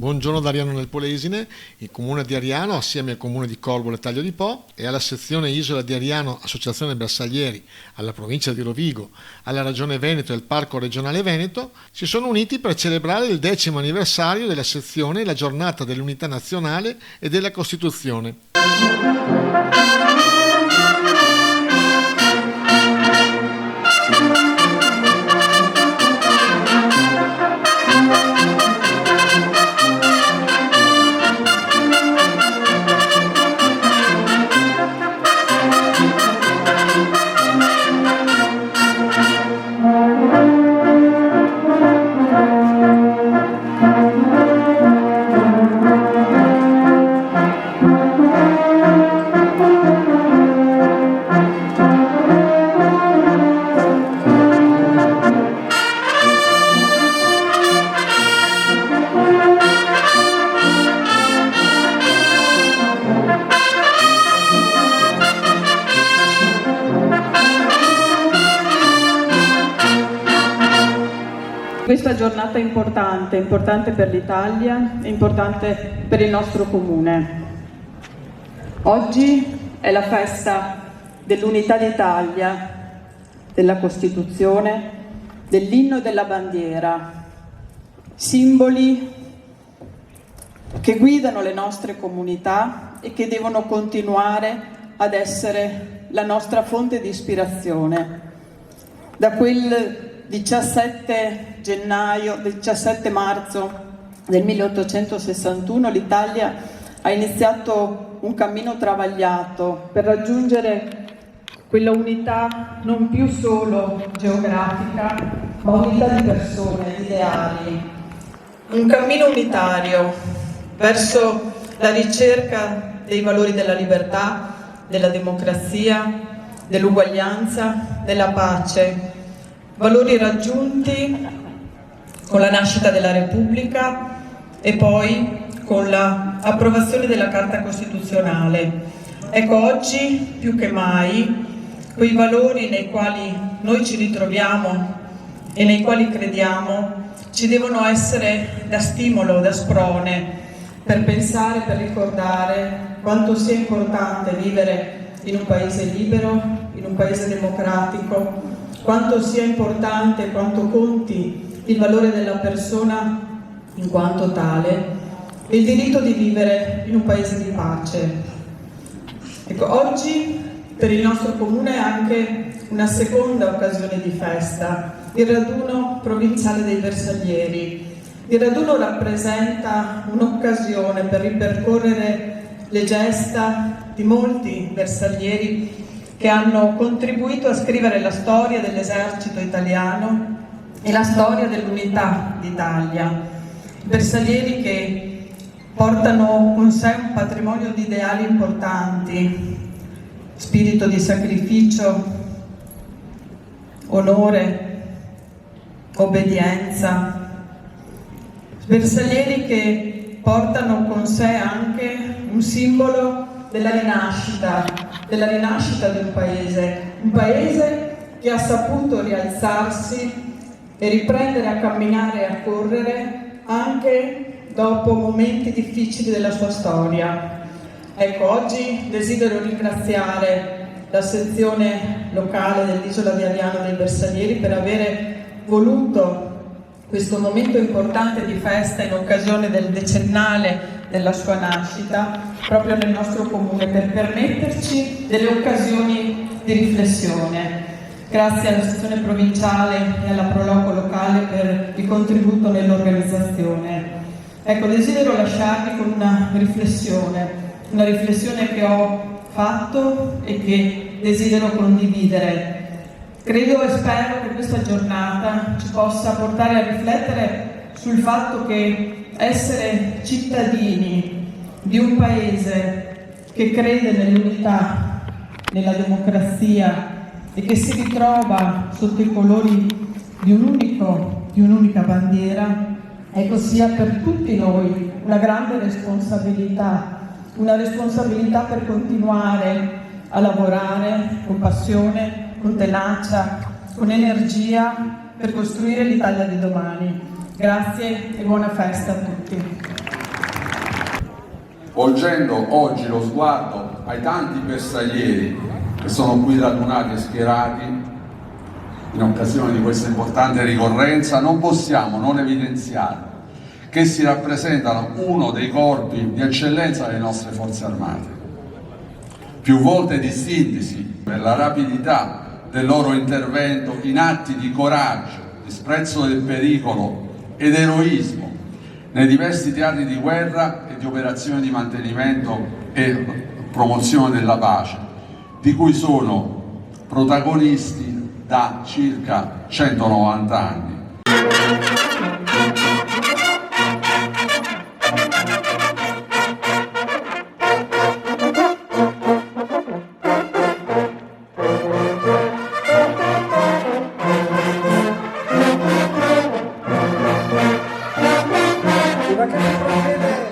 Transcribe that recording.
Buongiorno da Ariano nel Polesine. Il comune di Ariano, assieme al comune di Corbolo e Taglio di Po e alla sezione Isola di Ariano, associazione bersaglieri, alla provincia di Rovigo, alla Regione Veneto e al Parco regionale Veneto, si sono uniti per celebrare il 10° anniversario della sezione e la giornata dell'unità nazionale e della Costituzione. Questa giornata è importante per l'Italia, è importante per il nostro comune. Oggi è la festa dell'Unità d'Italia, della Costituzione, dell'inno e della bandiera, simboli che guidano le nostre comunità e che devono continuare ad essere la nostra fonte di ispirazione. Da quel 17 marzo del 1861 l'Italia ha iniziato un cammino travagliato per raggiungere quella unità non più solo geografica, ma unità di persone, di ideali. Un cammino unitario verso la ricerca dei valori della libertà, della democrazia, dell'uguaglianza, della pace. Valori raggiunti con la nascita della Repubblica e poi con l'approvazione della Carta Costituzionale. Ecco, oggi più che mai quei valori nei quali noi ci ritroviamo e nei quali crediamo ci devono essere da stimolo, da sprone per pensare, per ricordare quanto sia importante vivere in un paese libero, in un paese democratico, quanto sia importante, quanto conti il valore della persona in quanto tale e il diritto di vivere in un paese di pace. Ecco, oggi per il nostro comune è anche una seconda occasione di festa, il raduno provinciale dei bersaglieri. Il raduno rappresenta un'occasione per ripercorrere le gesta di molti bersaglieri che hanno contribuito a scrivere la storia dell'esercito italiano e la storia dell'unità d'Italia. Bersaglieri che portano con sé un patrimonio di ideali importanti, spirito di sacrificio, onore, obbedienza. Bersaglieri che portano con sé anche un simbolo della rinascita di un paese che ha saputo rialzarsi e riprendere a camminare e a correre anche dopo momenti difficili della sua storia. Ecco, oggi desidero ringraziare la sezione locale dell'Isola di Ariano dei Bersaglieri per avere voluto questo momento importante di festa in occasione del decennale della sua nascita proprio nel nostro comune, per permetterci delle occasioni di riflessione. Grazie alla sezione provinciale e alla Proloco locale per il contributo nell'organizzazione. Ecco, desidero lasciarvi con una riflessione che ho fatto e che desidero condividere. Credo e spero che questa giornata ci possa portare a riflettere sul fatto che essere cittadini di un paese che crede nell'unità, nella democrazia e che si ritrova sotto i colori di un'unica bandiera, ecco, sia per tutti noi una grande responsabilità, una responsabilità per continuare a lavorare con passione, con tenacia, con energia per costruire l'Italia di domani. Grazie e buona festa a tutti. volgendo oggi lo sguardo ai tanti bersaglieri che sono qui radunati e schierati in occasione di questa importante ricorrenza, non possiamo non evidenziare che essi rappresentano uno dei corpi di eccellenza delle nostre forze armate, più volte distintisi per la rapidità del loro intervento in atti di coraggio, disprezzo del pericolo ed eroismo nei diversi teatri di guerra e di operazioni di mantenimento e promozione della pace, di cui sono protagonisti da circa 190 anni. Una che